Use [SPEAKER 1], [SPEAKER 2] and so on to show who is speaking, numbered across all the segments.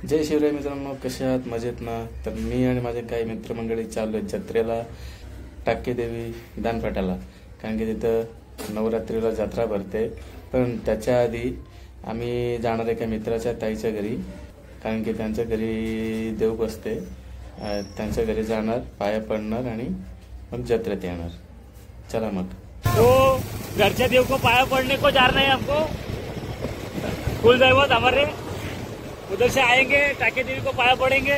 [SPEAKER 1] जय शिवराय मित्रांनो, कसे आहात? मजेत ना? तर मी आणि माझे काही मित्रमंडळी चाललो आहेत जत्रेला, टाकेदेवी दानपाट्याला. कारण की तिथं नवरात्रीला जत्रा भरते. पण त्याच्या आधी आम्ही जाणार एका मित्राच्या ताईच्या घरी, कारण की त्यांच्या घरी देव बसते. त्यांच्या घरी जाणार, पाया पडणार आणि मग जत्रेत येणार. चला मग.
[SPEAKER 2] तो घरच्या देव को पाया पड़ने को जा रहे हैं हमको, कुल दैवत हमारे उधर से आएंगे, टाके देवी को पाया पड़ेंगे.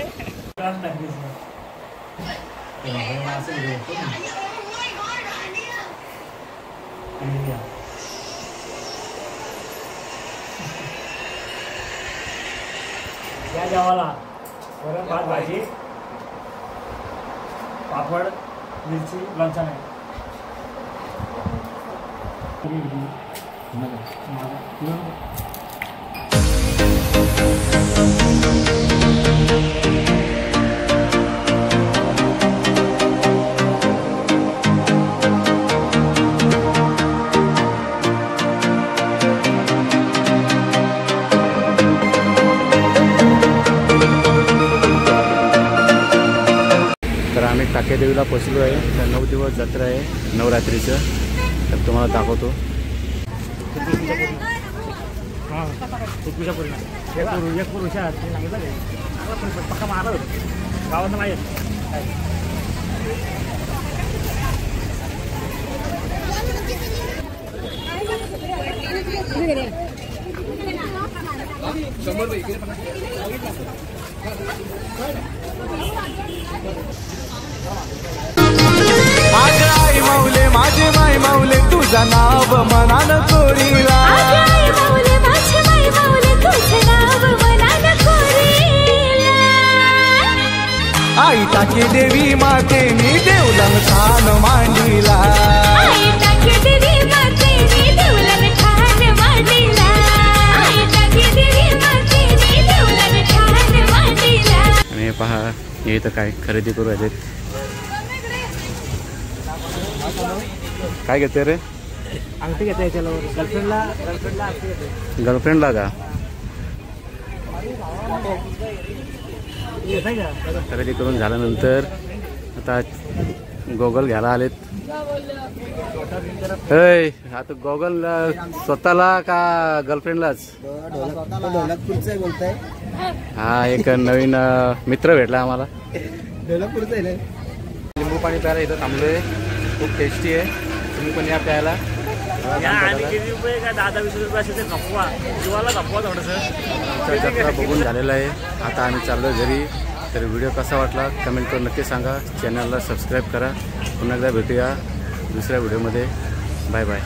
[SPEAKER 2] क्या जेवायला? वरण भात भाजी पापड मिरची लोणचं नाही.
[SPEAKER 1] तर आम्ही टाकेदेवीला पोचलो आहे. तर 9 दिवस जत्रा आहे नवरात्रीचं. तर तुम्हाला दाखवतो.
[SPEAKER 2] हां, पुरुषा पूर्ण एक पुरुषा सांगितलं काय पक्का मारला होता गावात नाही.
[SPEAKER 3] आई माऊले माझे माय माऊले तुझा नाव मनान कोरीला. आई टाके देवी माते मी देवलन ठाण मांडीला.
[SPEAKER 1] आणि पहा, हे तर काय खरेदी करू राहिले. काय घेते रे?
[SPEAKER 2] अंगठी घेते त्याला गर्लफ्रेंडला
[SPEAKER 1] गर्लफ्रेंडला का? खरेदी करून झाल्यानंतर आता गॉगल घ्यायला आलेत. आता गॉगल स्वतःला का गर्लफ्रेंडलाच? हा, एक नवीन मित्र भेटला आम्हाला. लिंबू पाणी प्यायला इथं थांबलोय. खूप टेस्टी आहे. तुम्ही पण या प्यायला.
[SPEAKER 2] आणि किती रुपये का 10-20 रुपये असे ते खपवा जीवाला खपवा थोडंसं.
[SPEAKER 1] जत्रा बघून झालेला आहे. आता आम्ही चाललो घरी. तर व्हिडिओ कसा वाटला कमेंट करून नक्की सांगा. चॅनलला सबस्क्राईब करा. पुन्हा एकदा भेटूया दुसऱ्या व्हिडिओमध्ये. Bye bye.